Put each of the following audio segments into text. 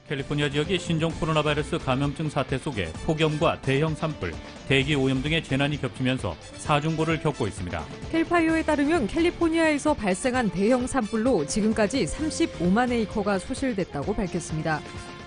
캘리포니아 지역의 신종 코로나 바이러스 감염증 사태 속에 폭염과 대형 산불, 대기 오염 등의 재난이 겹치면서 사중고를 겪고 있습니다. 캘파이어에 따르면 캘리포니아에서 발생한 대형 산불로 지금까지 35만 에이커가 소실됐다고 밝혔습니다.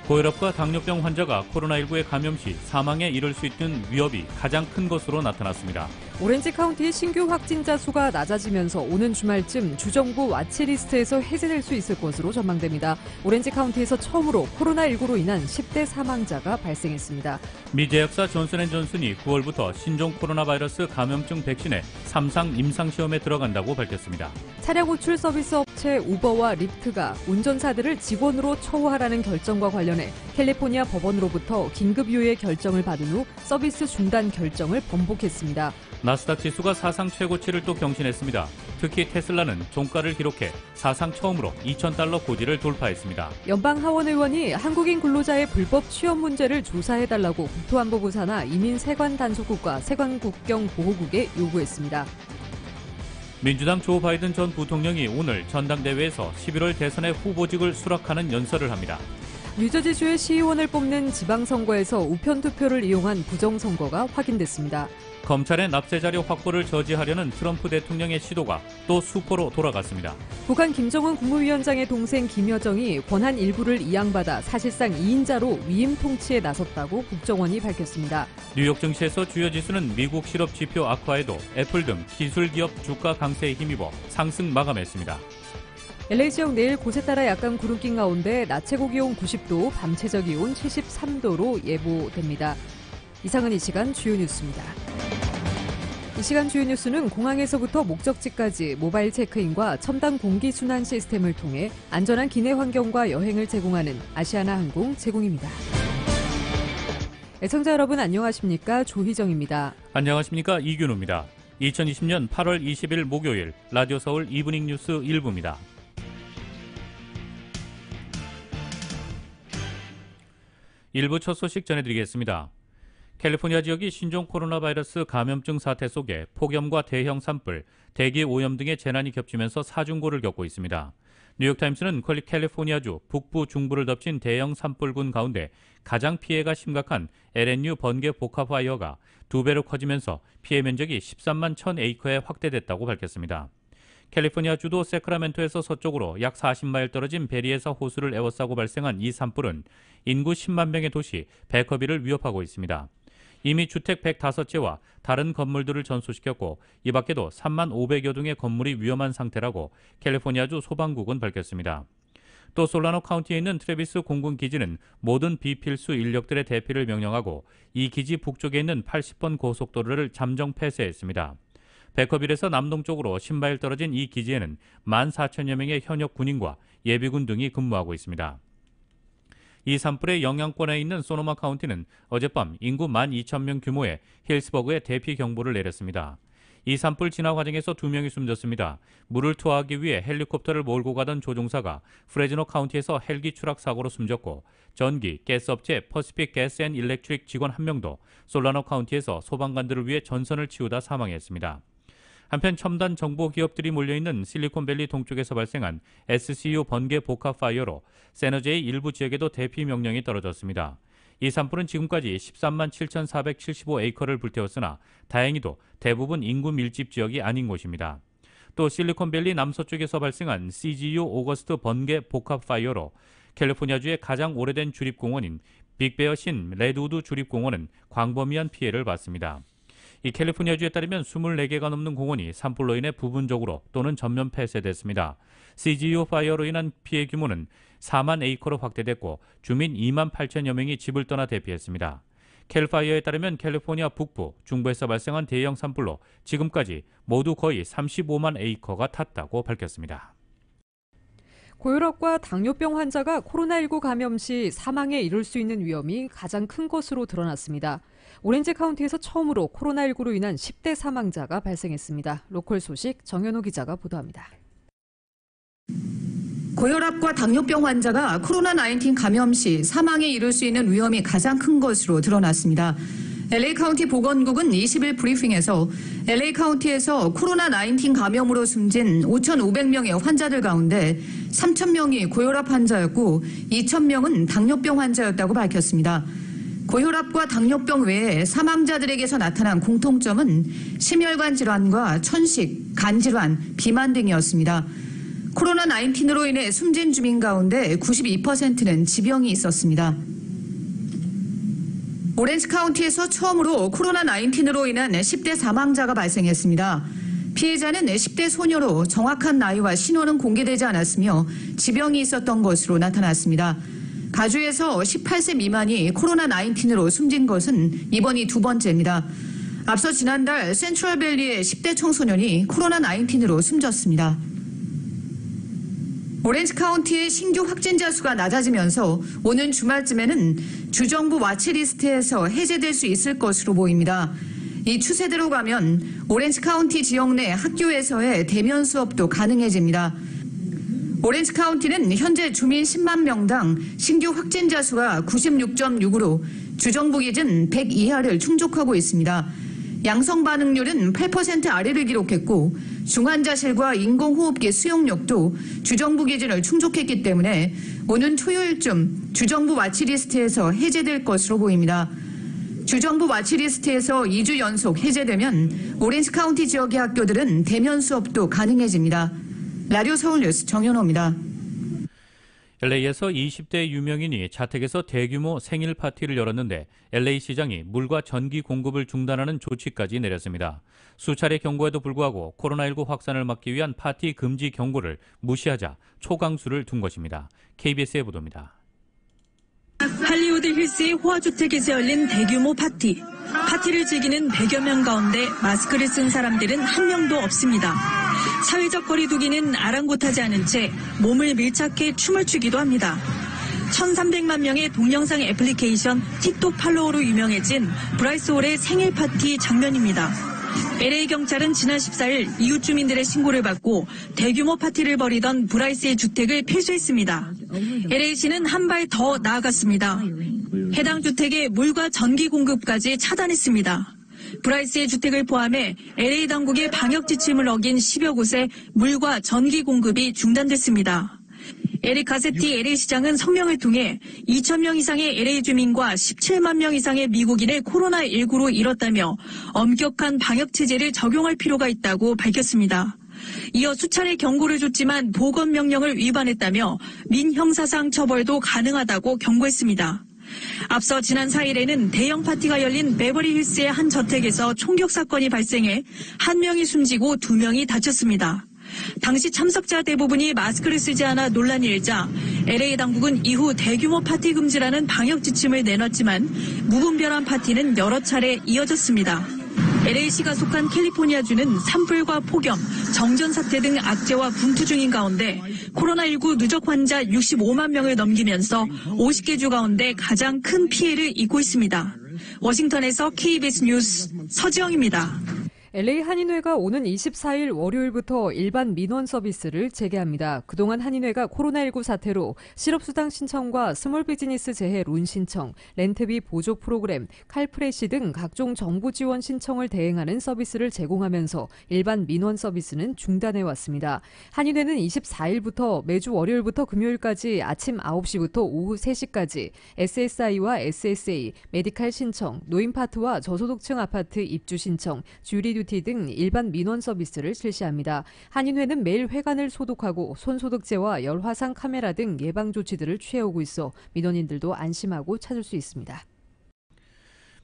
고혈압과 당뇨병 환자가 코로나19에 감염 시 사망에 이를 수 있는 위협이 가장 큰 것으로 나타났습니다. 오렌지 카운티의 신규 확진자 수가 낮아지면서 오는 주말쯤 주정부 와치리스트에서 해제될 수 있을 것으로 전망됩니다. 오렌지 카운티에서 처음으로 코로나19로 인한 10대 사망자가 발생했습니다. 미 제약사 존슨앤존슨이 9월부터 신종 코로나 바이러스 감염증 백신의 3상 임상시험에 들어간다고 밝혔습니다. 차량 호출 서비스 업체 우버와 리프트가 운전사들을 직원으로 처우하라는 결정과 관련해 캘리포니아 법원으로부터 긴급유예 결정을 받은 후 서비스 중단 결정을 번복했습니다. 나스닥 지수가 사상 최고치를 또 경신했습니다. 특히 테슬라는 종가를 기록해 사상 처음으로 $2,000 고지를 돌파했습니다. 연방하원 의원이 한국인 근로자의 불법 취업 문제를 조사해달라고 국토안보부 산하 이민세관단속국과 세관국경보호국에 요구했습니다. 민주당 조 바이든 전 부통령이 오늘 전당대회에서 11월 대선의 후보직을 수락하는 연설을 합니다. 뉴저지주의 시의원을 뽑는 지방선거에서 우편투표를 이용한 부정선거가 확인됐습니다. 검찰의 납세자료 확보를 저지하려는 트럼프 대통령의 시도가 또 수포로 돌아갔습니다. 북한 김정은 국무위원장의 동생 김여정이 권한 일부를 이양받아 사실상 2인자로 위임 통치에 나섰다고 국정원이 밝혔습니다. 뉴욕 증시에서 주요 지수는 미국 실업 지표 악화에도 애플 등 기술 기업 주가 강세에 힘입어 상승 마감했습니다. LA 지역 내일 곳에 따라 약간 구름 낀 가운데 낮 최고 기온 90도, 밤 최저 기온 73도로 예보됩니다. 이상은 이 시간 주요 뉴스입니다. 이 시간 주요 뉴스는 공항에서부터 목적지까지 모바일 체크인과 첨단 공기순환 시스템을 통해 안전한 기내 환경과 여행을 제공하는 아시아나항공 제공입니다. 애청자 여러분 안녕하십니까? 조희정입니다. 안녕하십니까? 이균우입니다. 2020년 8월 20일 목요일 라디오 서울 이브닝 뉴스 1부입니다. 일부 첫 소식 전해드리겠습니다. 캘리포니아 지역이 신종 코로나 바이러스 감염증 사태 속에 폭염과 대형 산불, 대기 오염 등의 재난이 겹치면서 사중고를 겪고 있습니다. 뉴욕타임스는 캘리포니아주 북부 중부를 덮친 대형 산불군 가운데 가장 피해가 심각한 LNU 번개 복합파이어가 2배로 커지면서 피해 면적이 13만 1000에이커에 확대됐다고 밝혔습니다. 캘리포니아 주도 세크라멘토에서 서쪽으로 약 40마일 떨어진 베리에서 호수를 에워싸고 발생한 이 산불은 인구 10만 명의 도시 베커비를 위협하고 있습니다. 이미 주택 105채와 다른 건물들을 전소시켰고 이 밖에도 3만 500여 동의 건물이 위험한 상태라고 캘리포니아주 소방국은 밝혔습니다. 또 솔라노 카운티에 있는 트래비스 공군 기지는 모든 비필수 인력들의 대피를 명령하고 이 기지 북쪽에 있는 80번 고속도로를 잠정 폐쇄했습니다. 베커빌에서 남동쪽으로 10마일 떨어진 이 기지에는 14,000여 명의 현역 군인과 예비군 등이 근무하고 있습니다. 이 산불의 영향권에 있는 소노마 카운티는 어젯밤 인구 12,000명 규모의 힐스버그에 대피 경보를 내렸습니다. 이 산불 진화 과정에서 2명이 숨졌습니다. 물을 투하하기 위해 헬리콥터를 몰고 가던 조종사가 프레즈노 카운티에서 헬기 추락 사고로 숨졌고 전기, 가스업체 퍼시픽 가스 앤 일렉트릭 직원 1명도 솔라노 카운티에서 소방관들을 위해 전선을 치우다 사망했습니다. 한편 첨단 정보 기업들이 몰려있는 실리콘밸리 동쪽에서 발생한 SCU 번개 복합 파이어로 세너제의 일부 지역에도 대피 명령이 떨어졌습니다. 이 산불은 지금까지 13만 7,475에이커를 불태웠으나 다행히도 대부분 인구 밀집 지역이 아닌 곳입니다. 또 실리콘밸리 남서쪽에서 발생한 CGU 오거스트 번개 복합 파이어로 캘리포니아주의 가장 오래된 주립공원인 빅베어 신 레드우드 주립공원은 광범위한 피해를 봤습니다. 이 캘리포니아주에 따르면 24개가 넘는 공원이 산불로 인해 부분적으로 또는 전면 폐쇄됐습니다. CGU 파이어로 인한 피해 규모는 4만 에이커로 확대됐고 주민 2만 8천여 명이 집을 떠나 대피했습니다. 캘파이어에 따르면 캘리포니아 북부, 중부에서 발생한 대형 산불로 지금까지 모두 거의 35만 에이커가 탔다고 밝혔습니다. 고혈압과 당뇨병 환자가 코로나19 감염 시 사망에 이를 수 있는 위험이 가장 큰 것으로 드러났습니다. 오렌지 카운티에서 처음으로 코로나19로 인한 10대 사망자가 발생했습니다. 로컬 소식 정현호 기자가 보도합니다. 고혈압과 당뇨병 환자가 코로나19 감염 시 사망에 이를 수 있는 위험이 가장 큰 것으로 드러났습니다. LA 카운티 보건국은 20일 브리핑에서 LA 카운티에서 코로나19 감염으로 숨진 5,500명의 환자들 가운데 3,000명이 고혈압 환자였고 2,000명은 당뇨병 환자였다고 밝혔습니다. 고혈압과 당뇨병 외에 사망자들에게서 나타난 공통점은 심혈관 질환과 천식, 간 질환, 비만 등이었습니다. 코로나19로 인해 숨진 주민 가운데 92%는 지병이 있었습니다. 오렌지 카운티에서 처음으로 코로나19로 인한 10대 사망자가 발생했습니다. 피해자는 10대 소녀로 정확한 나이와 신원은 공개되지 않았으며 지병이 있었던 것으로 나타났습니다. 가주에서 18세 미만이 코로나19로 숨진 것은 이번이 두 번째입니다. 앞서 지난달 센트럴밸리의 10대 청소년이 코로나19로 숨졌습니다. 오렌지 카운티의 신규 확진자 수가 낮아지면서 오는 주말쯤에는 주정부 와치리스트에서 해제될 수 있을 것으로 보입니다. 이 추세대로 가면 오렌지 카운티 지역 내 학교에서의 대면 수업도 가능해집니다. 오렌지 카운티는 현재 주민 10만 명당 신규 확진자 수가 96.6으로 주정부 기준 100 이하를 충족하고 있습니다. 양성 반응률은 8% 아래를 기록했고 중환자실과 인공호흡기 수용력도 주정부 기준을 충족했기 때문에 오는 토요일쯤 주정부 와치리스트에서 해제될 것으로 보입니다. 주정부 와치리스트에서 2주 연속 해제되면 오렌지 카운티 지역의 학교들은 대면 수업도 가능해집니다. 라디오 서울뉴스 정연호입니다. LA에서 20대 유명인이 자택에서 대규모 생일 파티를 열었는데 LA 시장이 물과 전기 공급을 중단하는 조치까지 내렸습니다. 수차례 경고에도 불구하고 코로나19 확산을 막기 위한 파티 금지 경고를 무시하자 초강수를 둔 것입니다. KBS의 보도입니다. 할리우드 힐스의 호화주택에서 열린 대규모 파티. 파티를 즐기는 100여 명 가운데 마스크를 쓴 사람들은 한 명도 없습니다. 사회적 거리두기는 아랑곳하지 않은 채 몸을 밀착해 춤을 추기도 합니다. 1,300만 명의 동영상 애플리케이션 틱톡 팔로워로 유명해진 브라이스 홀의 생일 파티 장면입니다. LA 경찰은 지난 14일 이웃 주민들의 신고를 받고 대규모 파티를 벌이던 브라이스의 주택을 필수했습니다. LA시는 한 발 더 나아갔습니다. 해당 주택의 물과 전기 공급까지 차단했습니다. 브라이스의 주택을 포함해 LA 당국의 방역 지침을 어긴 10여 곳에 물과 전기 공급이 중단됐습니다. 에릭 가세티 LA시장은 성명을 통해 2,000명 이상의 LA 주민과 17만 명 이상의 미국인을 코로나19로 잃었다며 엄격한 방역 체제를 적용할 필요가 있다고 밝혔습니다. 이어 수차례 경고를 줬지만 보건 명령을 위반했다며 민형사상 처벌도 가능하다고 경고했습니다. 앞서 지난 4일에는 대형 파티가 열린 베버리힐스의 한 저택에서 총격 사건이 발생해 한 명이 숨지고 2명이 다쳤습니다. 당시 참석자 대부분이 마스크를 쓰지 않아 논란이 일자 LA 당국은 이후 대규모 파티 금지라는 방역 지침을 내놨지만 무분별한 파티는 여러 차례 이어졌습니다. LA시가 속한 캘리포니아주는 산불과 폭염, 정전 사태 등 악재와 분투 중인 가운데 코로나19 누적 환자 65만 명을 넘기면서 50개 주 가운데 가장 큰 피해를 입고 있습니다. 워싱턴에서 KBS 뉴스 서지영입니다. LA 한인회가 오는 24일 월요일부터 일반 민원 서비스를 재개합니다. 그동안 한인회가 코로나19 사태로 실업수당 신청과 스몰 비즈니스 재해 론 신청, 렌트비 보조 프로그램, 칼프레시 등 각종 정부 지원 신청을 대행하는 서비스를 제공하면서 일반 민원 서비스는 중단해왔습니다. 한인회는 24일부터 매주 월요일부터 금요일까지 아침 9시부터 오후 3시까지 SSI와 SSA, 메디칼 신청, 노인파트와 저소득층 아파트 입주 신청, 주리 듀티 등 일반 민원 서비스를 실시합니다. 한인회는 매일 회관을 소독하고 손소독제와 열화상 카메라 등 예방 조치들을 취해오고 있어 민원인들도 안심하고 찾을 수 있습니다.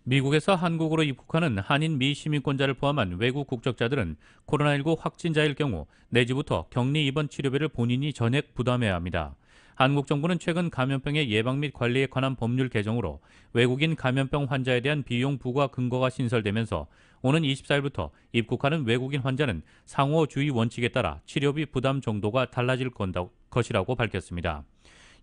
미국에서 한국으로 입국하는 한인 미시민권자를 포함한 외국 국적자들은 코로나19 확진자일 경우 내지부터 격리 입원 치료비를 본인이 전액 부담해야 합니다. 한국 정부는 최근 감염병의 예방 및 관리에 관한 법률 개정으로 외국인 감염병 환자에 대한 비용 부과 근거가 신설되면서 오는 24일부터 입국하는 외국인 환자는 상호주의 원칙에 따라 치료비 부담 정도가 달라질 것이라고 밝혔습니다.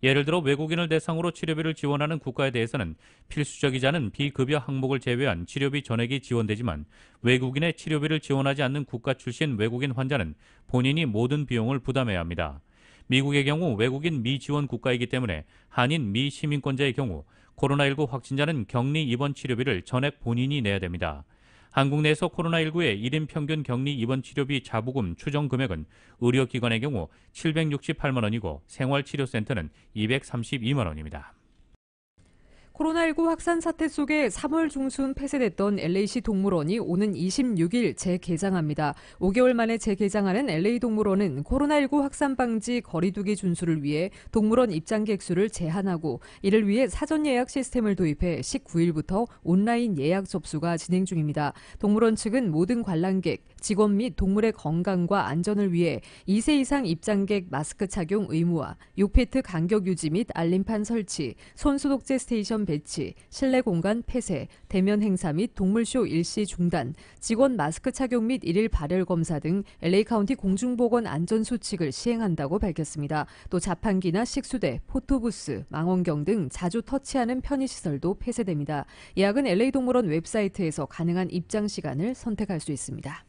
예를 들어 외국인을 대상으로 치료비를 지원하는 국가에 대해서는 필수적이지 않은 비급여 항목을 제외한 치료비 전액이 지원되지만 외국인의 치료비를 지원하지 않는 국가 출신 외국인 환자는 본인이 모든 비용을 부담해야 합니다. 미국의 경우 외국인 미지원 국가이기 때문에 한인 미시민권자의 경우 코로나19 확진자는 격리 입원 치료비를 전액 본인이 내야 됩니다. 한국 내에서 코로나19의 1인 평균 격리 입원 치료비 자부금 추정 금액은 의료기관의 경우 768만 원이고 생활치료센터는 232만 원입니다. 코로나19 확산 사태 속에 3월 중순 폐쇄됐던 LA시 동물원이 오는 26일 재개장합니다. 5개월 만에 재개장하는 LA 동물원은 코로나19 확산 방지 거리두기 준수를 위해 동물원 입장객 수를 제한하고 이를 위해 사전 예약 시스템을 도입해 19일부터 온라인 예약 접수가 진행 중입니다. 동물원 측은 모든 관람객, 직원 및 동물의 건강과 안전을 위해 2세 이상 입장객 마스크 착용 의무화, 6피트 간격 유지 및 알림판 설치, 손소독제 스테이션 배치, 실내 공간 폐쇄, 대면 행사 및 동물쇼 일시 중단, 직원 마스크 착용 및 일일 발열 검사 등 LA 카운티 공중보건 안전 수칙을 시행한다고 밝혔습니다. 또 자판기나 식수대, 포토부스, 망원경 등 자주 터치하는 편의시설도 폐쇄됩니다. 예약은 LA 동물원 웹사이트에서 가능한 입장 시간을 선택할 수 있습니다.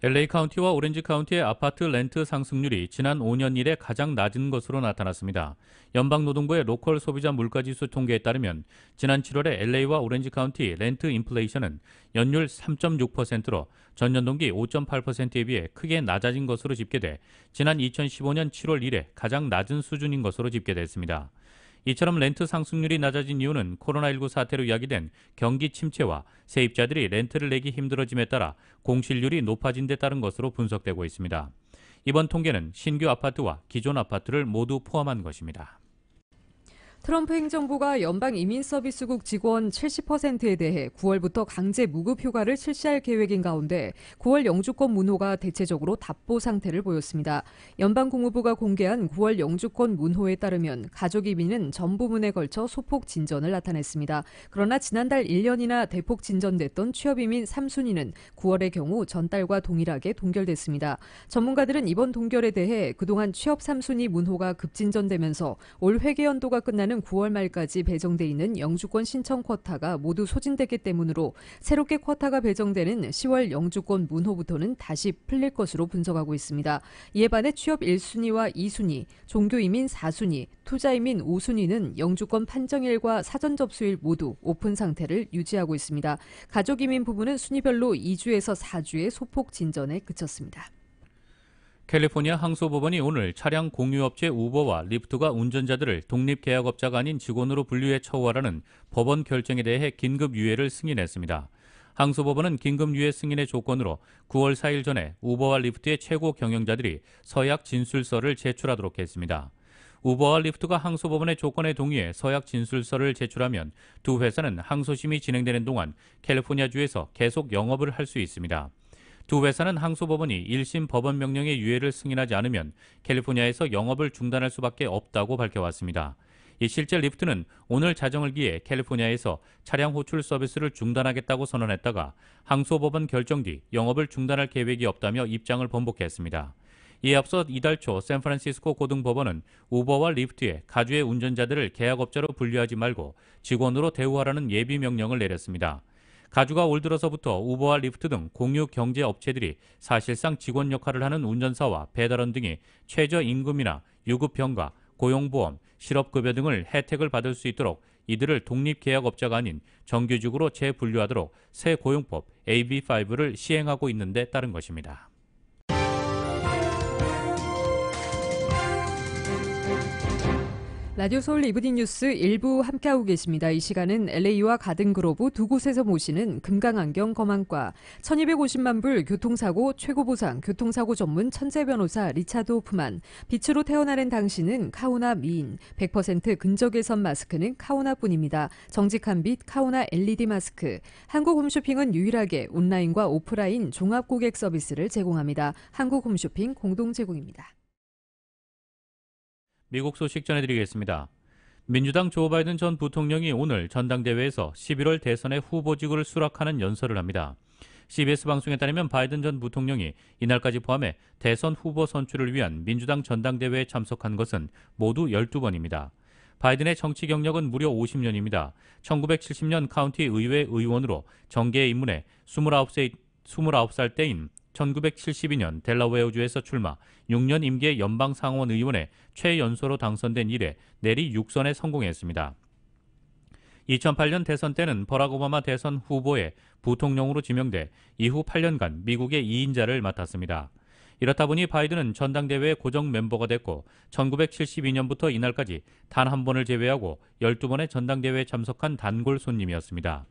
LA 카운티와 오렌지 카운티의 아파트 렌트 상승률이 지난 5년 이래 가장 낮은 것으로 나타났습니다. 연방노동부의 로컬 소비자 물가지수 통계에 따르면 지난 7월에 LA와 오렌지 카운티 렌트 인플레이션은 연율 3.6%로 전년 동기 5.8%에 비해 크게 낮아진 것으로 집계돼 지난 2015년 7월 이래 가장 낮은 수준인 것으로 집계됐습니다. 이처럼 렌트 상승률이 낮아진 이유는 코로나19 사태로 야기된 경기 침체와 세입자들이 렌트를 내기 힘들어짐에 따라 공실률이 높아진 데 따른 것으로 분석되고 있습니다. 이번 통계는 신규 아파트와 기존 아파트를 모두 포함한 것입니다. 트럼프 행정부가 연방이민서비스국 직원 70%에 대해 9월부터 강제 무급 휴가를 실시할 계획인 가운데 9월 영주권 문호가 대체적으로 답보 상태를 보였습니다. 연방공무부가 공개한 9월 영주권 문호에 따르면 가족 이민은 전 부문에 걸쳐 소폭 진전을 나타냈습니다. 그러나 지난달 1년이나 대폭 진전됐던 취업이민 3순위는 9월의 경우 전달과 동일하게 동결됐습니다. 전문가들은 이번 동결에 대해 그동안 취업 3순위 문호가 급진전되면서 올 회계연도가 끝나는 9월 말까지 배정돼 있는 영주권 신청 쿼타가 모두 소진됐기 때문으로 새롭게 쿼타가 배정되는 10월 영주권 문호부터는 다시 풀릴 것으로 분석하고 있습니다. 이에 반해 취업 1순위와 2순위, 종교이민 4순위, 투자이민 5순위는 영주권 판정일과 사전 접수일 모두 오픈 상태를 유지하고 있습니다. 가족이민 부분은 순위별로 2주에서 4주의 소폭 진전에 그쳤습니다. 캘리포니아 항소법원이 오늘 차량 공유업체 우버와 리프트가 운전자들을 독립계약업자가 아닌 직원으로 분류해 처우하라는 법원 결정에 대해 긴급유예를 승인했습니다. 항소법원은 긴급유예 승인의 조건으로 9월 4일 전에 우버와 리프트의 최고 경영자들이 서약 진술서를 제출하도록 했습니다. 우버와 리프트가 항소법원의 조건에 동의해 서약 진술서를 제출하면 두 회사는 항소심이 진행되는 동안 캘리포니아주에서 계속 영업을 할 수 있습니다. 두 회사는 항소법원이 1심 법원 명령의 유예를 승인하지 않으면 캘리포니아에서 영업을 중단할 수밖에 없다고 밝혀왔습니다. 실제 리프트는 오늘 자정을 기해 캘리포니아에서 차량 호출 서비스를 중단하겠다고 선언했다가 항소법원 결정 뒤 영업을 중단할 계획이 없다며 입장을 번복했습니다. 이에 앞서 이달 초 샌프란시스코 고등법원은 우버와 리프트의 가주의 운전자들을 계약업자로 분류하지 말고 직원으로 대우하라는 예비 명령을 내렸습니다. 가주가 올 들어서부터 우버와 리프트 등 공유 경제 업체들이 사실상 직원 역할을 하는 운전사와 배달원 등이 최저임금이나 유급병가, 고용보험, 실업급여 등을 혜택을 받을 수 있도록 이들을 독립계약업자가 아닌 정규직으로 재분류하도록 새 고용법 AB5를 시행하고 있는 데 따른 것입니다. 라디오 서울 이브닝 뉴스 일부 함께하고 계십니다. 이 시간은 LA와 가든그로브 두 곳에서 모시는 금강안경 검안과 1250만 불 교통사고 최고보상 교통사고 전문 천재 변호사 리차드 호프만, 빛으로 태어나는 당신은 카오나 미인, 100% 근적외선 마스크는 카오나뿐입니다. 정직한 빛 카오나 LED 마스크. 한국홈쇼핑은 유일하게 온라인과 오프라인 종합 고객 서비스를 제공합니다. 한국홈쇼핑 공동 제공입니다. 미국 소식 전해드리겠습니다. 민주당 조 바이든 전 부통령이 오늘 전당대회에서 11월 대선의 후보직을 수락하는 연설을 합니다. CBS 방송에 따르면 바이든 전 부통령이 이날까지 포함해 대선 후보 선출을 위한 민주당 전당대회에 참석한 것은 모두 12번입니다. 바이든의 정치 경력은 무려 50년입니다. 1970년 카운티 의회 의원으로 정계에 입문해 29살 때인 1972년 델라웨어주에서 출마, 6년 임기의 연방상원의원에 최연소로 당선된 이래 내리 6선에 성공했습니다. 2008년 대선 때는 버락 오바마 대선 후보의 부통령으로 지명돼 이후 8년간 미국의 2인자를 맡았습니다. 이렇다 보니 바이든은 전당대회의 고정 멤버가 됐고 1972년부터 이날까지 단 한 번을 제외하고 12번의 전당대회에 참석한 단골 손님이었습니다.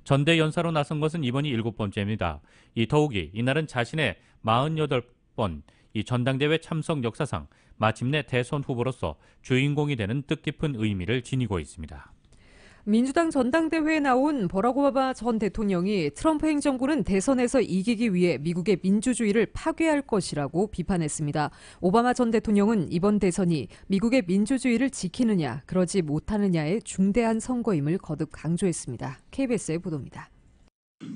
전대 연사로 나선 것은 이번이 7번째입니다. 더욱이 이날은 자신의 48번 이 전당대회 참석 역사상 마침내 대선 후보로서 주인공이 되는 뜻깊은 의미를 지니고 있습니다. 민주당 전당대회에 나온 버락 오바마 전 대통령이 트럼프 행정부는 대선에서 이기기 위해 미국의 민주주의를 파괴할 것이라고 비판했습니다. 오바마 전 대통령은 이번 대선이 미국의 민주주의를 지키느냐 그러지 못하느냐의 중대한 선거임을 거듭 강조했습니다. KBS의 보도입니다.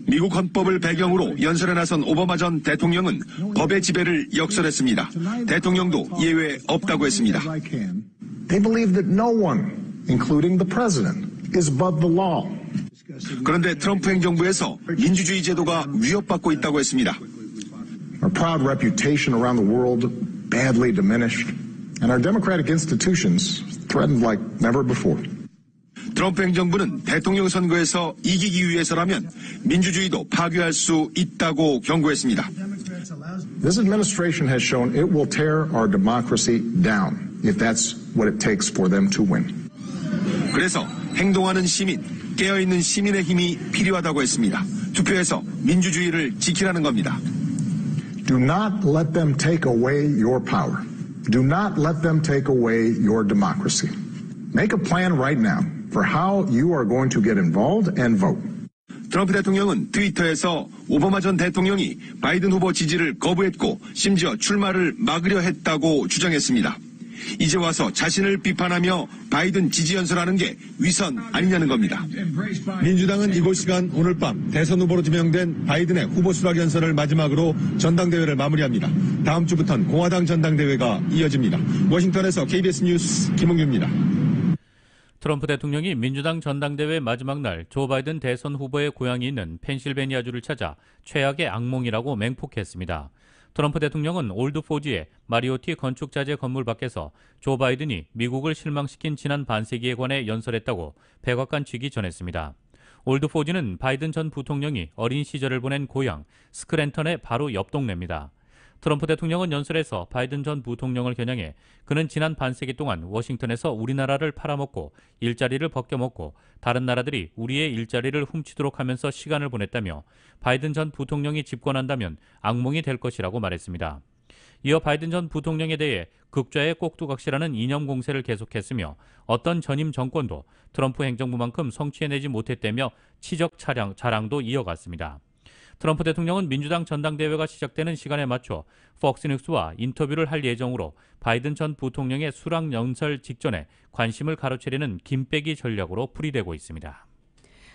미국 헌법을 배경으로 연설에 나선 오바마 전 대통령은 법의 지배를 역설했습니다. 대통령도 예외 없다고 했습니다. They believe that no one, including the president, is above the law. 그런데 트럼프 행정부에서 민주주의 제도가 위협받고 있다고 했습니다. Our proud reputation around the world badly diminished, and our democratic institutions threatened like never before. 트럼프 행정부는 대통령 선거에서 이기기 위해서라면 민주주의도 파괴할 수 있다고 경고했습니다. This administration has shown it will tear our democracy down if that's what it takes for them to win. 그래서 행동하는 시민, 깨어있는 시민의 힘이 필요하다고 했습니다. 투표해서 민주주의를 지키라는 겁니다. Do not let them take away your power. Do not let them take away your democracy. Make a plan right now for how you are going to get involved and vote. 트럼프 대통령은 트위터에서 오바마 전 대통령이 바이든 후보 지지를 거부했고 심지어 출마를 막으려 했다고 주장했습니다. 이제 와서 자신을 비판하며 바이든 지지 연설하는 게 위선 아니냐는 겁니다. 민주당은 이곳 시간 오늘 밤 대선 후보로 지명된 바이든의 후보 수락 연설을 마지막으로 전당대회를 마무리합니다. 다음 주부터는 공화당 전당대회가 이어집니다. 워싱턴에서 KBS 뉴스 김홍규입니다. 트럼프 대통령이 민주당 전당대회 마지막 날 조 바이든 대선 후보의 고향이 있는 펜실베니아주를 찾아 최악의 악몽이라고 맹폭했습니다. 트럼프 대통령은 올드포지의 마리오티 건축자재 건물 밖에서 조 바이든이 미국을 실망시킨 지난 반세기에 관해 연설했다고 백악관 측이 전했습니다. 올드포지는 바이든 전 부통령이 어린 시절을 보낸 고향 스크랜턴의 바로 옆 동네입니다. 트럼프 대통령은 연설에서 바이든 전 부통령을 겨냥해 그는 지난 반세기 동안 워싱턴에서 우리나라를 팔아먹고 일자리를 벗겨먹고 다른 나라들이 우리의 일자리를 훔치도록 하면서 시간을 보냈다며 바이든 전 부통령이 집권한다면 악몽이 될 것이라고 말했습니다. 이어 바이든 전 부통령에 대해 극좌의 꼭두각시라는 이념 공세를 계속했으며 어떤 전임 정권도 트럼프 행정부만큼 성취해내지 못했다며 치적 자랑도 이어갔습니다. 트럼프 대통령은 민주당 전당대회가 시작되는 시간에 맞춰 폭스뉴스와 인터뷰를 할 예정으로 바이든 전 부통령의 수락 연설 직전에 관심을 가로채려는 김빼기 전략으로 풀이되고 있습니다.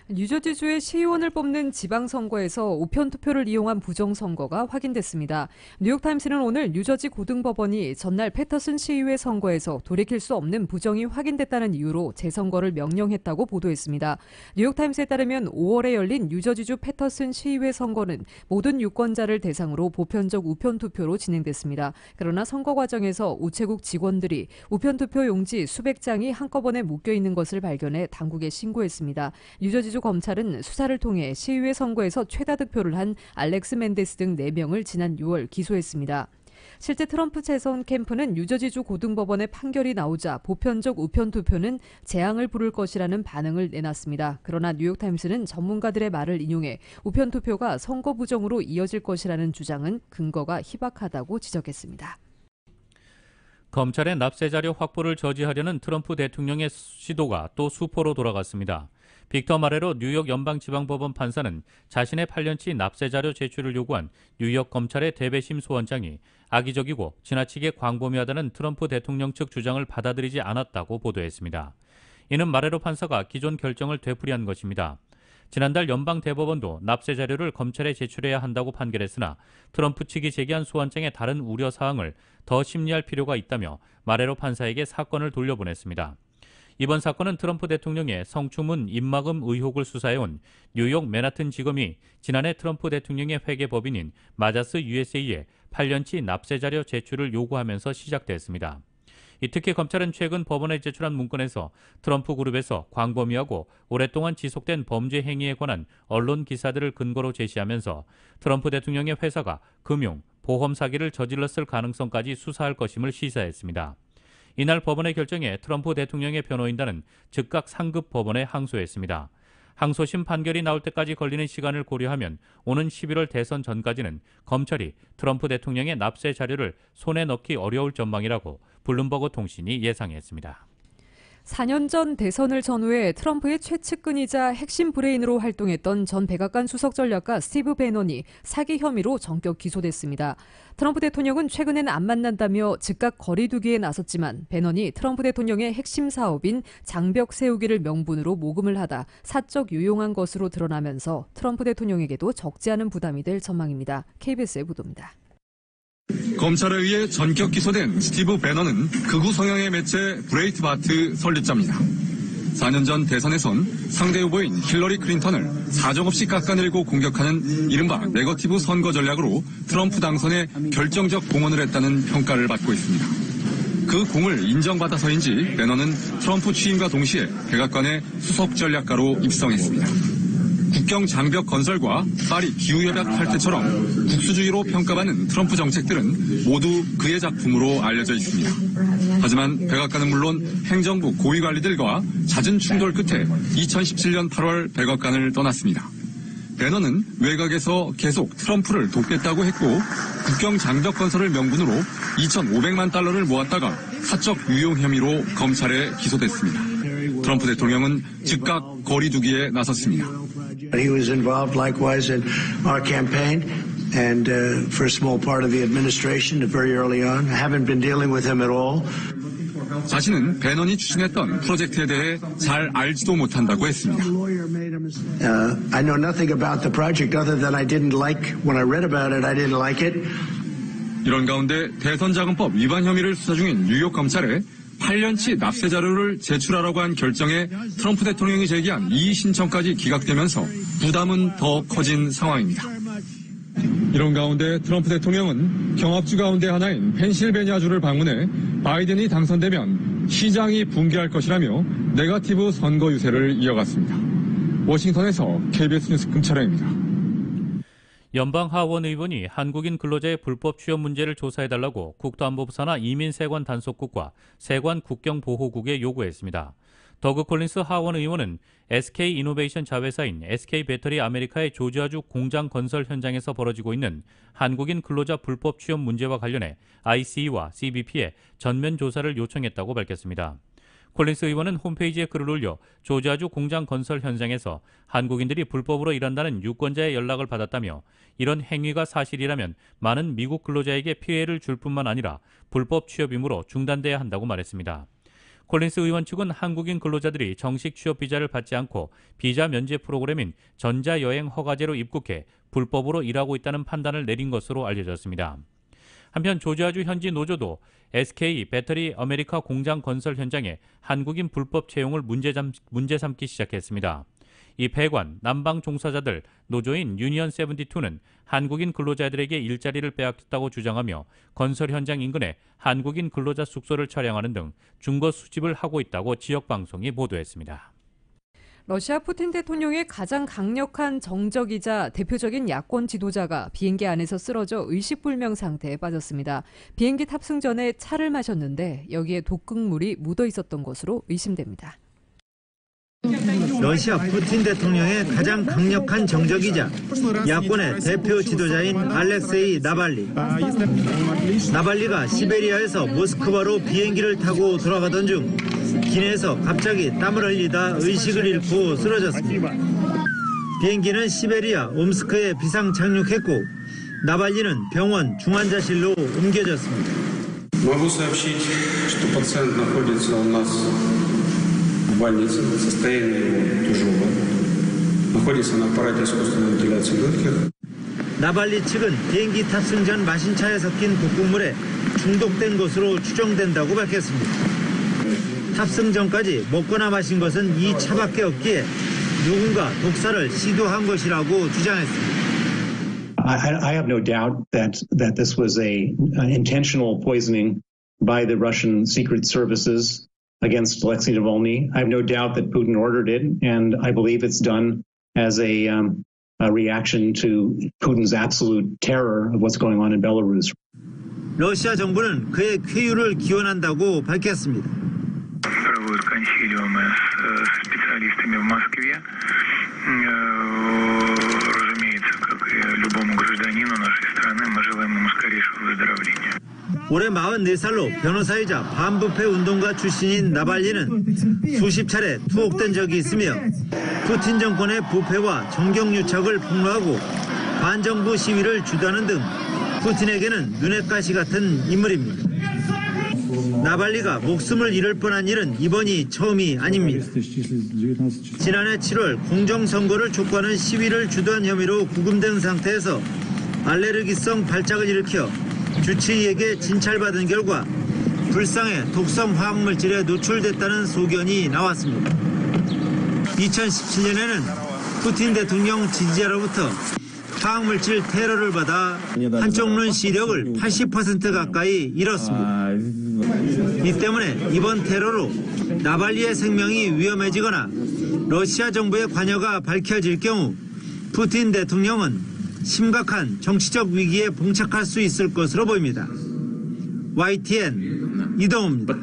뉴저지주의 시의원을 뽑는 지방선거에서 우편투표를 이용한 부정선거가 확인됐습니다. 뉴욕타임스는 오늘 뉴저지 고등법원이 전날 패터슨 시의회 선거에서 돌이킬 수 없는 부정이 확인됐다는 이유로 재선거를 명령했다고 보도했습니다. 뉴욕타임스에 따르면 5월에 열린 뉴저지주 패터슨 시의회 선거는 모든 유권자를 대상으로 보편적 우편투표로 진행됐습니다. 그러나 선거 과정에서 우체국 직원들이 우편투표 용지 수백 장이 한꺼번에 묶여있는 것을 발견해 당국에 신고했습니다. 뉴저지주 검찰은 수사를 통해 시의회 선거에서 최다 득표를 한 알렉스 멘데스 등 4명을 지난 6월 기소했습니다. 실제 트럼프 재선 캠프는 뉴저지주 고등법원의 판결이 나오자 보편적 우편투표는 재앙을 부를 것이라는 반응을 내놨습니다. 그러나 뉴욕타임스는 전문가들의 말을 인용해 우편투표가 선거 부정으로 이어질 것이라는 주장은 근거가 희박하다고 지적했습니다. 검찰의 납세자료 확보를 저지하려는 트럼프 대통령의 시도가 또 수포로 돌아갔습니다. 빅터 마레로 뉴욕 연방지방법원 판사는 자신의 8년치 납세자료 제출을 요구한 뉴욕 검찰의 대배심 소원장이 악의적이고 지나치게 광범위하다는 트럼프 대통령 측 주장을 받아들이지 않았다고 보도했습니다. 이는 마레로 판사가 기존 결정을 되풀이한 것입니다. 지난달 연방대법원도 납세자료를 검찰에 제출해야 한다고 판결했으나 트럼프 측이 제기한 소환장의 다른 우려사항을 더 심리할 필요가 있다며 마레로 판사에게 사건을 돌려보냈습니다. 이번 사건은 트럼프 대통령의 성추문 입막음 의혹을 수사해온 뉴욕 맨하튼 지검이 지난해 트럼프 대통령의 회계법인인 마자스 USA에 8년치 납세자료 제출을 요구하면서 시작됐습니다. 특히 검찰은 최근 법원에 제출한 문건에서 트럼프 그룹에서 광범위하고 오랫동안 지속된 범죄 행위에 관한 언론 기사들을 근거로 제시하면서 트럼프 대통령의 회사가 금융, 보험 사기를 저질렀을 가능성까지 수사할 것임을 시사했습니다. 이날 법원의 결정에 트럼프 대통령의 변호인단은 즉각 상급 법원에 항소했습니다. 항소심 판결이 나올 때까지 걸리는 시간을 고려하면 오는 11월 대선 전까지는 검찰이 트럼프 대통령의 납세 자료를 손에 넣기 어려울 전망이라고 블룸버그 통신이 예상했습니다. 4년 전 대선을 전후해 트럼프의 최측근이자 핵심 브레인으로 활동했던 전 백악관 수석 전략가 스티브 배넌이 사기 혐의로 전격 기소됐습니다. 트럼프 대통령은 최근엔 안 만난다며 즉각 거리두기에 나섰지만 배넌이 트럼프 대통령의 핵심 사업인 장벽 세우기를 명분으로 모금을 하다 사적 유용한 것으로 드러나면서 트럼프 대통령에게도 적지 않은 부담이 될 전망입니다. KBS의 보도입니다. 검찰에 의해 전격 기소된 스티브 배넌은 극우 성향의 매체 브레이트바트 설립자입니다. 4년 전 대선에선 상대 후보인 힐러리 클린턴을 사정없이 깎아내리고 공격하는 이른바 네거티브 선거 전략으로 트럼프 당선에 결정적 공헌을 했다는 평가를 받고 있습니다. 그 공을 인정받아서인지 배넌은 트럼프 취임과 동시에 백악관의 수석 전략가로 입성했습니다. 국경 장벽 건설과 파리 기후협약 탈퇴처럼 국수주의로 평가받는 트럼프 정책들은 모두 그의 작품으로 알려져 있습니다. 하지만 백악관은 물론 행정부 고위 관리들과 잦은 충돌 끝에 2017년 8월 백악관을 떠났습니다. 배넌은 외곽에서 계속 트럼프를 돕겠다고 했고 국경 장벽 건설을 명분으로 2,500만 달러를 모았다가 사적 유용 혐의로 검찰에 기소됐습니다. 트럼프 대통령은 즉각 거리두기에 나섰습니다. He was involved likewise in our campaign and for a small part of the administration very early on. I haven't been dealing with him at all. 자신은 배넌이 추진했던 프로젝트에 대해 잘 알지도 못한다고 했습니다. I know nothing about the project other than I didn't like when I read about it. I didn't like it. 이런 가운데 대선자금법 위반 혐의를 수사 중인 뉴욕 검찰에 8년치 납세 자료를 제출하라고 한 결정에 트럼프 대통령이 제기한 이의 신청까지 기각되면서 부담은 더 커진 상황입니다. 이런 가운데 트럼프 대통령은 경합주 가운데 하나인 펜실베니아주를 방문해 바이든이 당선되면 시장이 붕괴할 것이라며 네거티브 선거 유세를 이어갔습니다. 워싱턴에서 KBS 뉴스 금철영입니다. 연방 하원 의원이 한국인 근로자의 불법 취업 문제를 조사해달라고 국토안보부 산하 이민세관 단속국과 세관 국경보호국에 요구했습니다. 더그 콜린스 하원 의원은 SK이노베이션 자회사인 SK배터리 아메리카의 조지아주 공장 건설 현장에서 벌어지고 있는 한국인 근로자 불법 취업 문제와 관련해 ICE와 CBP에 전면 조사를 요청했다고 밝혔습니다. 콜린스 의원은 홈페이지에 글을 올려 조지아주 공장 건설 현장에서 한국인들이 불법으로 일한다는 유권자의 연락을 받았다며 이런 행위가 사실이라면 많은 미국 근로자에게 피해를 줄 뿐만 아니라 불법 취업이므로 중단돼야 한다고 말했습니다. 콜린스 의원 측은 한국인 근로자들이 정식 취업 비자를 받지 않고 비자 면제 프로그램인 전자여행 허가제로 입국해 불법으로 일하고 있다는 판단을 내린 것으로 알려졌습니다. 한편 조지아주 현지 노조도 SK 배터리 아메리카 공장 건설 현장에 한국인 불법 채용을 문제 삼기 시작했습니다. 이 배관, 난방 종사자들, 노조인 유니언 72는 한국인 근로자들에게 일자리를 빼앗겼다고 주장하며 건설 현장 인근에 한국인 근로자 숙소를 촬영하는 등 증거 수집을 하고 있다고 지역방송이 보도했습니다. 러시아 푸틴 대통령의 가장 강력한 정적이자 대표적인 야권 지도자가 비행기 안에서 쓰러져 의식불명 상태에 빠졌습니다. 비행기 탑승 전에 차를 마셨는데 여기에 독극물이 묻어 있었던 것으로 의심됩니다. 러시아 푸틴 대통령의 가장 강력한 정적이자 야권의 대표 지도자인 알렉세이 나발리. 나발리가 시베리아에서 모스크바로 비행기를 타고 돌아가던 중 기내에서 갑자기 땀을 흘리다 의식을 잃고 쓰러졌습니다. 비행기는 시베리아 옴스크에 비상 착륙했고 나발리는 병원 중환자실로 옮겨졌습니다. Могу сообщить, что пациент находится у нас в больнице, состояние его тяжелое. Находится на аппарате искусственной вентиляции легких. 나발리 측은 비행기 탑승 전 마신 차에 섞인 독극물에 중독된 것으로 추정된다고 밝혔습니다. 탑승 전까지 먹거나 마신 것은 이 차밖에 없기에 누군가 독사를 시도한 것이라고 주장했습니다. I have no doubt that this was an intentional poisoning by the Russian secret services against Alexei Navalny. I have no doubt that Putin ordered it, and I believe it's done as a reaction to Putin's absolute terror of what's going on in Belarus. 러시아 정부는 그의 쾌유를 기원한다고 밝혔습니다. Проводят консилиумы с специалистами в Москве. Разумеется, как и любому гражданину нашей страны, мы желаем ему скорейшего выздоровления. 올해 44살로 변호사이자 반부패 운동가 출신인 나발리는 수십 차례 투옥된 적이 있으며 푸틴 정권의 부패와 정경유착을 폭로하고 반정부 시위를 주도하는 등 푸틴에게는 눈의 가시 같은 인물입니다. 나발리가 목숨을 잃을 뻔한 일은 이번이 처음이 아닙니다. 지난해 7월 공정선거를 촉구하는 시위를 주도한 혐의로 구금된 상태에서 알레르기성 발작을 일으켜 주치의에게 진찰받은 결과 불상의 독성 화학물질에 노출됐다는 소견이 나왔습니다. 2017년에는 푸틴 대통령 지지자로부터 화학물질 테러를 받아 한쪽 눈 시력을 80% 가까이 잃었습니다. 이 때문에 이번 테러로 나발리의 생명이 위험해지거나 러시아 정부의 관여가 밝혀질 경우 푸틴 대통령은 심각한 정치적 위기에 봉착할 수 있을 것으로 보입니다. YTN 이동호입니다.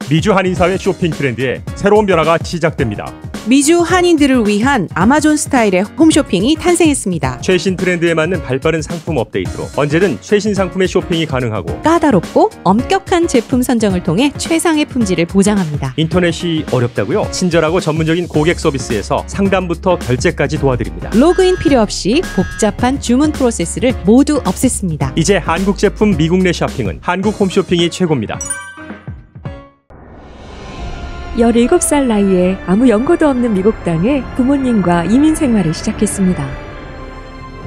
미주 한인사회 쇼핑 트렌드에 새로운 변화가 시작됩니다. 미주 한인들을 위한 아마존 스타일의 홈쇼핑이 탄생했습니다. 최신 트렌드에 맞는 발빠른 상품 업데이트로 언제든 최신 상품의 쇼핑이 가능하고 까다롭고 엄격한 제품 선정을 통해 최상의 품질을 보장합니다. 인터넷이 어렵다고요? 친절하고 전문적인 고객 서비스에서 상담부터 결제까지 도와드립니다. 로그인 필요 없이 복잡한 주문 프로세스를 모두 없앴습니다. 이제 한국 제품 미국 내 쇼핑은 한국 홈쇼핑이 최고입니다. 17살 나이에 아무 연고도 없는 미국 땅에 부모님과 이민 생활을 시작했습니다.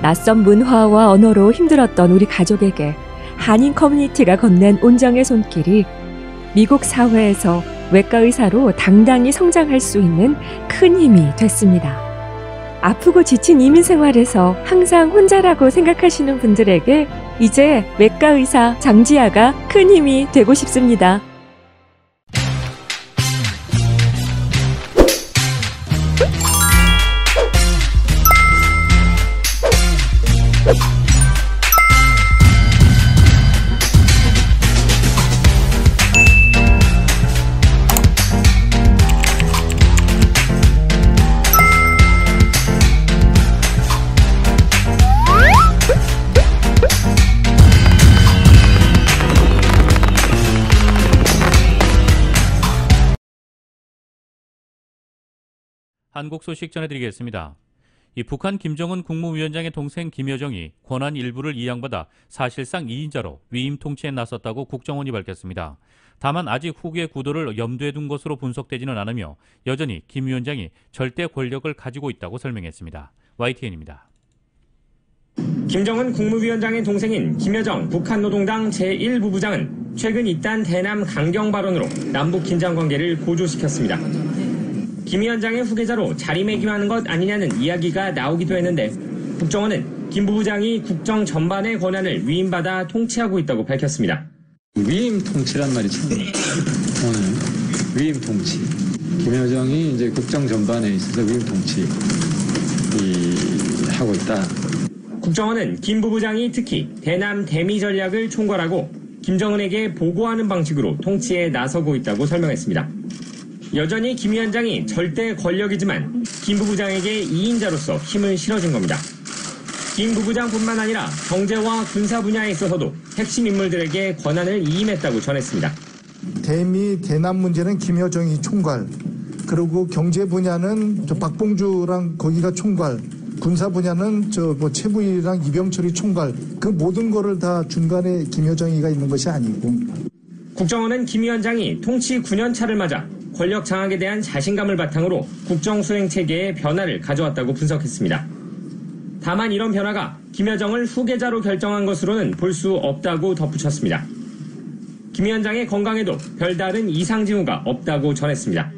낯선 문화와 언어로 힘들었던 우리 가족에게 한인 커뮤니티가 건넨 온정의 손길이 미국 사회에서 외과 의사로 당당히 성장할 수 있는 큰 힘이 됐습니다. 아프고 지친 이민 생활에서 항상 혼자라고 생각하시는 분들에게 이제 외과 의사 장지아가 큰 힘이 되고 싶습니다. 한국 소식 전해드리겠습니다. 이 북한 김정은 국무위원장의 동생 김여정이 권한 일부를 이양받아 사실상 2인자로 위임 통치에 나섰다고 국정원이 밝혔습니다. 다만 아직 후계 구도를 염두에 둔 것으로 분석되지는 않으며 여전히 김 위원장이 절대 권력을 가지고 있다고 설명했습니다. YTN입니다. 김정은 국무위원장의 동생인 김여정 북한노동당 제1부부장은 최근 잇단 대남 강경 발언으로 남북 긴장 관계를 고조시켰습니다. 김 위원장의 후계자로 자리매김하는 것 아니냐는 이야기가 나오기도 했는데 국정원은 김 부부장이 국정 전반의 권한을 위임받아 통치하고 있다고 밝혔습니다. 위임 통치란 말이 처음이에요. 오늘 위임 통치. 김여정이 이제 국정 전반에 있어서 위임 통치 하고 있다. 국정원은 김 부부장이 특히 대남 대미 전략을 총괄하고 김정은에게 보고하는 방식으로 통치에 나서고 있다고 설명했습니다. 여전히 김 위원장이 절대 권력이지만 김 부부장에게 2인자로서 힘을 실어준 겁니다. 김 부부장뿐만 아니라 경제와 군사 분야에 있어서도 핵심 인물들에게 권한을 이임했다고 전했습니다. 대미 대남 문제는 김여정이 총괄, 그리고 경제 분야는 박봉주랑 거기가 총괄, 군사 분야는 최부일이랑 이병철이 총괄, 그 모든 거를 다 중간에 김여정이가 있는 것이 아니고. 국정원은 김 위원장이 통치 9년 차를 맞아 권력 장악에 대한 자신감을 바탕으로 국정 수행 체계에 변화를 가져왔다고 분석했습니다. 다만 이런 변화가 김여정을 후계자로 결정한 것으로는 볼 수 없다고 덧붙였습니다. 김 위원장의 건강에도 별다른 이상 징후가 없다고 전했습니다.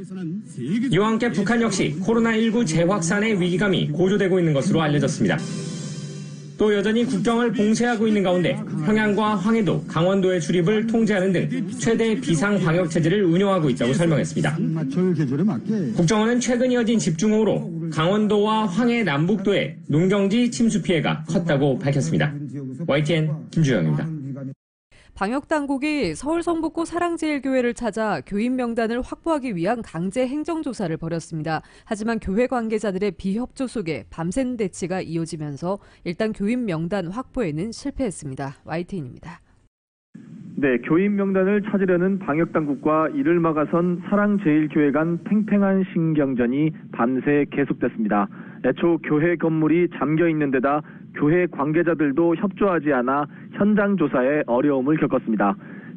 이와 함께 북한 역시 코로나19 재확산의 위기감이 고조되고 있는 것으로 알려졌습니다. 또 여전히 국경을 봉쇄하고 있는 가운데 평양과 황해도, 강원도의 출입을 통제하는 등 최대 비상 방역 체제를 운영하고 있다고 설명했습니다. 국정원은 최근 이어진 집중호우로 강원도와 황해 남북도의 농경지 침수 피해가 컸다고 밝혔습니다. YTN 김주영입니다. 방역당국이 서울 성북구 사랑제일교회를 찾아 교인 명단을 확보하기 위한 강제 행정조사를 벌였습니다. 하지만 교회 관계자들의 비협조 속에 밤샘 대치가 이어지면서 일단 교인 명단 확보에는 실패했습니다. YTN입니다. 네, 교인 명단을 찾으려는 방역당국과 이를 막아선 사랑제일교회 간 팽팽한 신경전이 밤새 계속됐습니다. 애초 교회 건물이 잠겨있는 데다 교회 관계자들도 협조하지 않아 현장 조사에 어려움을 겪었습니다.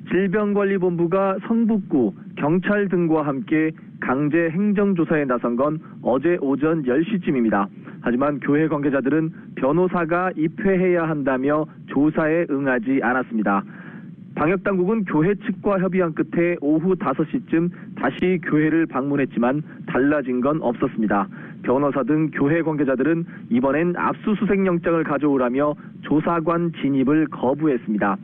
질병관리본부가 성북구, 경찰 등과 함께 강제 행정조사에 나선 건 어제 오전 10시쯤입니다. 하지만 교회 관계자들은 변호사가 입회해야 한다며 조사에 응하지 않았습니다. 방역당국은 교회 측과 협의한 끝에 오후 5시쯤 다시 교회를 방문했지만 달라진 건 없었습니다. 변호사 등 교회 관계자들은 이번엔 압수수색 영장을 가져오라며 조사관 진입을 거부했습니다.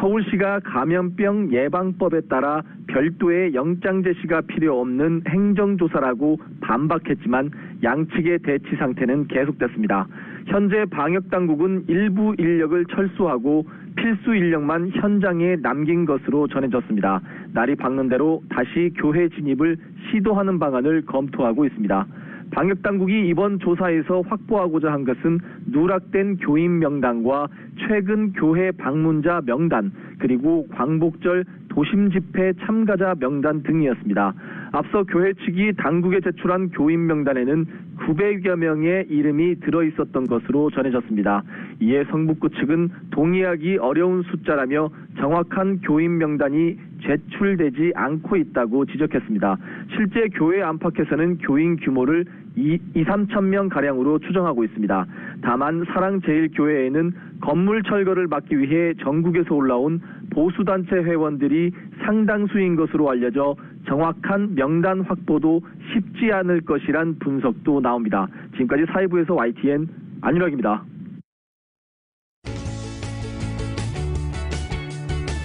서울시가 감염병 예방법에 따라 별도의 영장 제시가 필요 없는 행정조사라고 반박했지만 양측의 대치 상태는 계속됐습니다. 현재 방역당국은 일부 인력을 철수하고 필수 인력만 현장에 남긴 것으로 전해졌습니다. 날이 밝는 대로 다시 교회 진입을 시도하는 방안을 검토하고 있습니다. 방역당국이 이번 조사에서 확보하고자 한 것은 누락된 교인 명단과 최근 교회 방문자 명단, 그리고 광복절 도심 집회 참가자 명단 등이었습니다. 앞서 교회 측이 당국에 제출한 교인 명단에는 900여 명의 이름이 들어있었던 것으로 전해졌습니다. 이에 성북구 측은 동의하기 어려운 숫자라며 정확한 교인 명단이 제출되지 않고 있다고 지적했습니다. 실제 교회 안팎에서는 교인 규모를 2-3천 명 가량으로 추정하고 있습니다. 다만 사랑제일교회에는 건물 철거를 막기 위해 전국에서 올라온 보수단체 회원들이 상당수인 것으로 알려져 정확한 명단 확보도 쉽지 않을 것이란 분석도 나옵니다. 지금까지 사회부에서 YTN 안윤학입니다.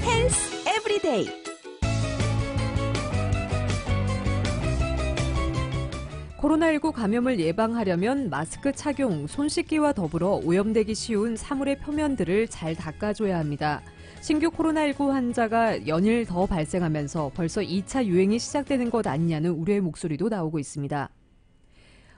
헬스 에브리데이. 코로나19 감염을 예방하려면 마스크 착용, 손 씻기와 더불어 오염되기 쉬운 사물의 표면들을 잘 닦아줘야 합니다. 신규 코로나19 환자가 연일 더 발생하면서 벌써 2차 유행이 시작되는 것 아니냐는 우려의 목소리도 나오고 있습니다.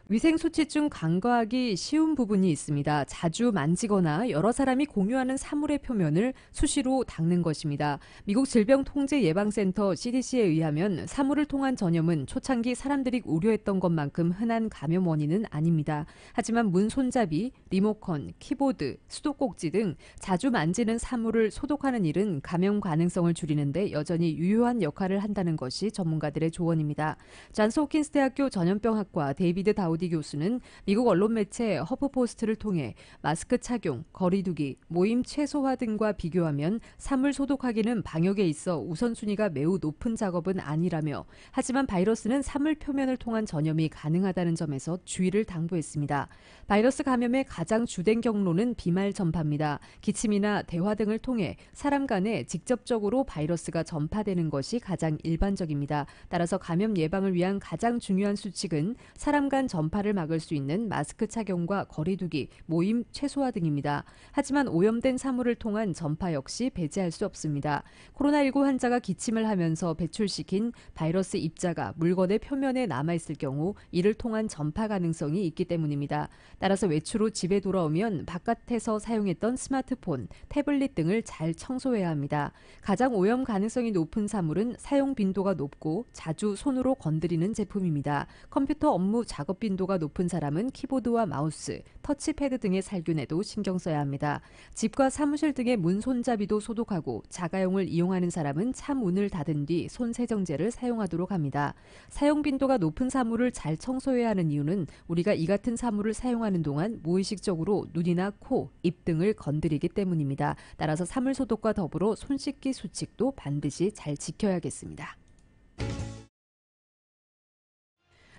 위생수칙 중 간과하기 쉬운 부분이 있습니다. 자주 만지거나 여러 사람이 공유하는 사물의 표면을 수시로 닦는 것입니다. 미국 질병통제예방센터 CDC에 의하면 사물을 통한 전염은 초창기 사람들이 우려했던 것만큼 흔한 감염 원인은 아닙니다. 하지만 문 손잡이, 리모컨, 키보드, 수도꼭지 등 자주 만지는 사물을 소독하는 일은 감염 가능성을 줄이는데 여전히 유효한 역할을 한다는 것이 전문가들의 조언입니다. 존스 홉킨스 대학교 전염병학과 데이비드 다우디 교수는 미국 언론 매체 허프포스트를 통해 마스크 착용, 거리두기, 모임 최소화 등과 비교하면 사물 소독하기는 방역에 있어 우선순위가 매우 높은 작업은 아니라며, 하지만 바이러스는 사물 표면을 통한 전염이 가능하다는 점에서 주의를 당부했습니다. 바이러스 감염의 가장 주된 경로는 비말 전파입니다. 기침이나 대화 등을 통해 사람 간에 직접적으로 바이러스가 전파되는 것이 가장 일반적입니다. 따라서 감염 예방을 위한 가장 중요한 수칙은 사람 간 전파를 막을 수 있는 마스크 착용과 거리두기, 모임 최소화 등입니다. 하지만 오염된 사물을 통한 전파 역시 배제할 수 없습니다. 코로나19 환자가 기침을 하면서 배출시킨 바이러스 입자가 물건의 표면에 남아있을 경우 이를 통한 전파 가능성이 있기 때문입니다. 따라서 외출 후 집에 돌아오면 바깥에서 사용했던 스마트폰, 태블릿 등을 잘 청소해야 합니다. 가장 오염 가능성이 높은 사물은 사용 빈도가 높고 자주 손으로 건드리는 제품입니다. 컴퓨터 업무 작업 빈도가 높은 사람은 키보드와 마우스, 터치패드 등의 살균에도 신경 써야 합니다. 집과 사무실 등의 문 손잡이도 소독하고 자가용을 이용하는 사람은 차 문을 닫은 뒤 손 세정제를 사용하도록 합니다. 사용 빈도가 높은 사물을 잘 청소해야 하는 이유는 우리가 이 같은 사물을 사용하는 동안 무의식적으로 눈이나 코, 입 등을 건드리기 때문입니다. 따라서 사물 소독과 더불어 손 씻기 수칙도 반드시 잘 지켜야겠습니다.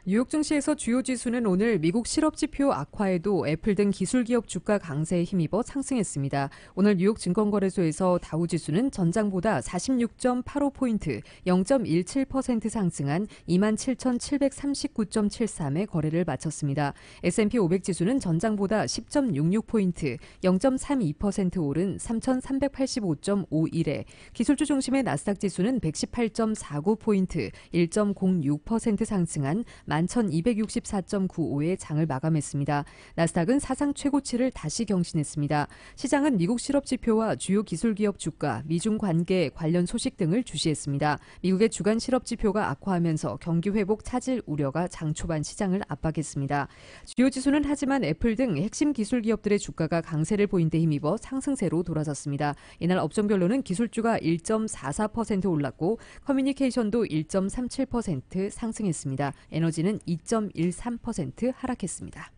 뉴욕 증시에서 주요 지수는 오늘 미국 실업지표 악화에도 애플 등 기술기업 주가 강세에 힘입어 상승했습니다. 오늘 뉴욕 증권거래소에서 다우지수는 전장보다 46.85포인트, 0.17% 상승한 27,739.73의 거래를 마쳤습니다. S&P 500지수는 전장보다 10.66포인트, 0.32% 오른 3,385.51에 기술주 중심의 나스닥지수는 118.49포인트, 1.06% 상승한 11,264.95의 장을 마감했습니다. 나스닥은 사상 최고치를 다시 경신했습니다. 시장은 미국 실업지표와 주요 기술기업 주가, 미중 관계 관련 소식 등을 주시했습니다. 미국의 주간 실업지표가 악화하면서 경기 회복 차질 우려가 장 초반 시장을 압박했습니다. 주요 지수는 하지만 애플 등 핵심 기술기업들의 주가가 강세를 보인 데 힘입어 상승세로 돌아섰습니다. 이날 업종별로는 기술주가 1.44% 올랐고 커뮤니케이션도 1.37% 상승했습니다. 에너지는 2.13% 하락했습니다.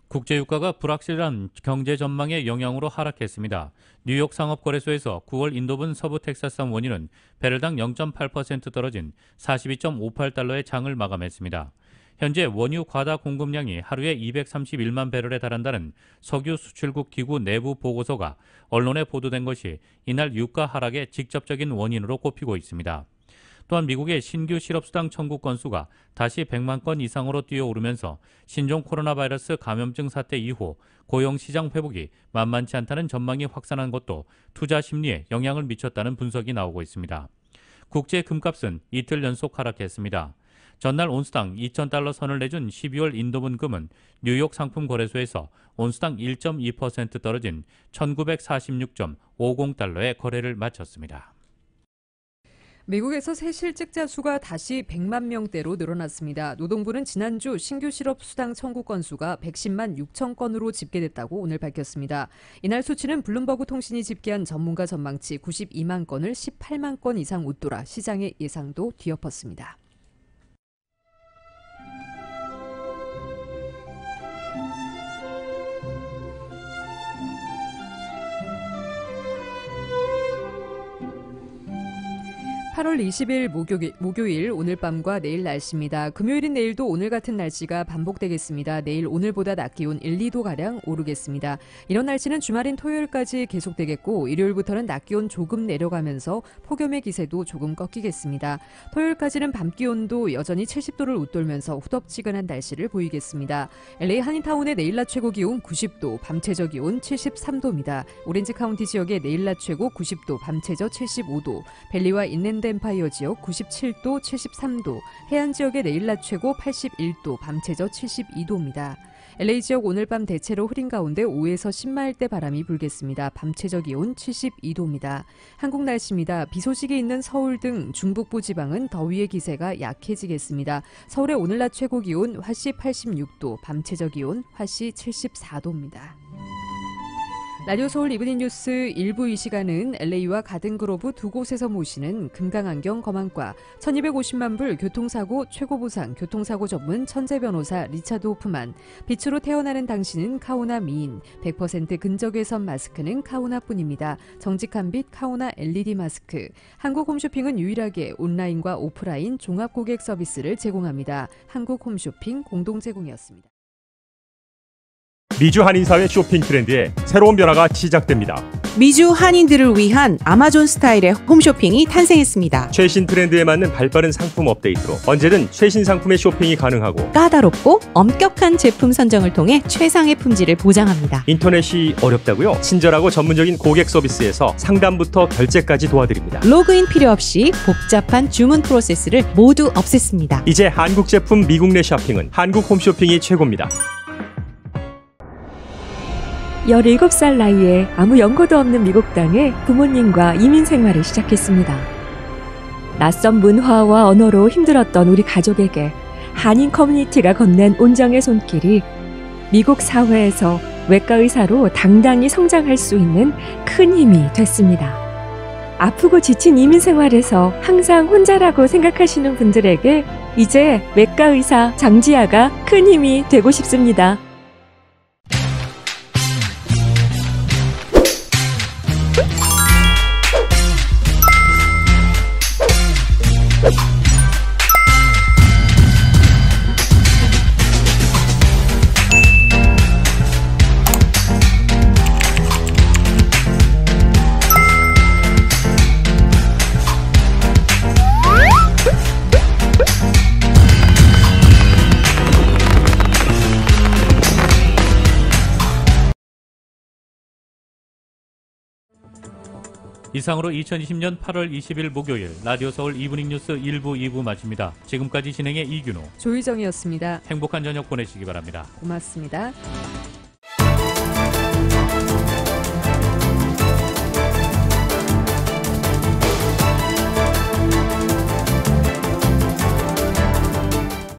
국제유가가 불확실한 경제 전망의 영향으로 하락했습니다. 뉴욕 상업거래소에서 9월 인도분 서부 텍사스산 원유는 배럴당 0.8% 떨어진 42.58달러의 장을 마감했습니다. 현재 원유 과다 공급량이 하루에 231만 배럴에 달한다는 석유 수출국 기구 내부 보고서가 언론에 보도된 것이 이날 유가 하락의 직접적인 원인으로 꼽히고 있습니다. 또한 미국의 신규 실업수당 청구 건수가 다시 100만 건 이상으로 뛰어오르면서 신종 코로나 바이러스 감염증 사태 이후 고용시장 회복이 만만치 않다는 전망이 확산한 것도 투자 심리에 영향을 미쳤다는 분석이 나오고 있습니다. 국제 금값은 이틀 연속 하락했습니다. 전날 온스당 2,000달러 선을 내준 12월 인도분 금은 뉴욕 상품거래소에서 온스당 1.2% 떨어진 1,946.50달러에 거래를 마쳤습니다. 미국에서 새 실직자 수가 다시 100만 명대로 늘어났습니다. 노동부는 지난주 신규 실업수당 청구 건수가 110만 6천 건으로 집계됐다고 오늘 밝혔습니다. 이날 수치는 블룸버그 통신이 집계한 전문가 전망치 92만 건을 18만 건 이상 웃돌아 시장의 예상도 뒤엎었습니다. (8월 20일) 목요일 오늘 밤과 내일 날씨입니다. 금요일인 내일도 오늘 같은 날씨가 반복되겠습니다. 내일 오늘보다 낮 기온 1, 2도가량 오르겠습니다. 이런 날씨는 주말인 토요일까지 계속되겠고 일요일부터는 낮 기온 조금 내려가면서 폭염의 기세도 조금 꺾이겠습니다. 토요일까지는 밤 기온도 여전히 70도를 웃돌면서 후덥지근한 날씨를 보이겠습니다. LA 한인타운의 내일 낮 최고 기온 90도, 밤 최저 기온 73도입니다. 오렌지 카운티 지역의 내일 낮 최고 90도, 밤 최저 75도, 벨리와 인랜드 엠파이어 지역 97도, 73도, 해안 지역의 내일 낮 최고 81도, 밤 최저 72도입니다. LA 지역 오늘 밤 대체로 흐린 가운데 5에서 10마일대 바람이 불겠습니다. 밤 최저 기온 72도입니다. 한국 날씨입니다. 비 소식이 있는 서울 등 중북부 지방은 더위의 기세가 약해지겠습니다. 서울의 오늘 낮 최고 기온 화씨 86도, 밤 최저 기온 화씨 74도입니다. 라디오 서울 이브닝 뉴스 1부 이 시간은 LA와 가든그로브 두 곳에서 모시는 금강안경 검안과 1250만 불 교통사고 최고보상 교통사고 전문 천재 변호사 리차드 호프만, 빛으로 태어나는 당신은 카오나 미인, 100% 근적외선 마스크는 카오나뿐입니다. 정직한 빛 카오나 LED 마스크, 한국 홈쇼핑은 유일하게 온라인과 오프라인 종합 고객 서비스를 제공합니다. 한국 홈쇼핑 공동 제공이었습니다. 미주 한인사회 쇼핑 트렌드에 새로운 변화가 시작됩니다. 미주 한인들을 위한 아마존 스타일의 홈쇼핑이 탄생했습니다. 최신 트렌드에 맞는 발빠른 상품 업데이트로 언제든 최신 상품의 쇼핑이 가능하고 까다롭고 엄격한 제품 선정을 통해 최상의 품질을 보장합니다. 인터넷이 어렵다고요? 친절하고 전문적인 고객 서비스에서 상담부터 결제까지 도와드립니다. 로그인 필요 없이 복잡한 주문 프로세스를 모두 없앴습니다. 이제 한국 제품 미국 내 쇼핑은 한국 홈쇼핑이 최고입니다. 17살 나이에 아무 연고도 없는 미국 땅에 부모님과 이민 생활을 시작했습니다. 낯선 문화와 언어로 힘들었던 우리 가족에게 한인 커뮤니티가 건넨 온정의 손길이 미국 사회에서 외과 의사로 당당히 성장할 수 있는 큰 힘이 됐습니다. 아프고 지친 이민 생활에서 항상 혼자라고 생각하시는 분들에게 이제 외과 의사 장지아가 큰 힘이 되고 싶습니다. 이상으로 2020년 8월 20일 목요일 라디오 서울 이브닝 뉴스 1부 2부 마칩니다. 지금까지 진행의 이균호, 조희정이었습니다. 행복한 저녁 보내시기 바랍니다. 고맙습니다.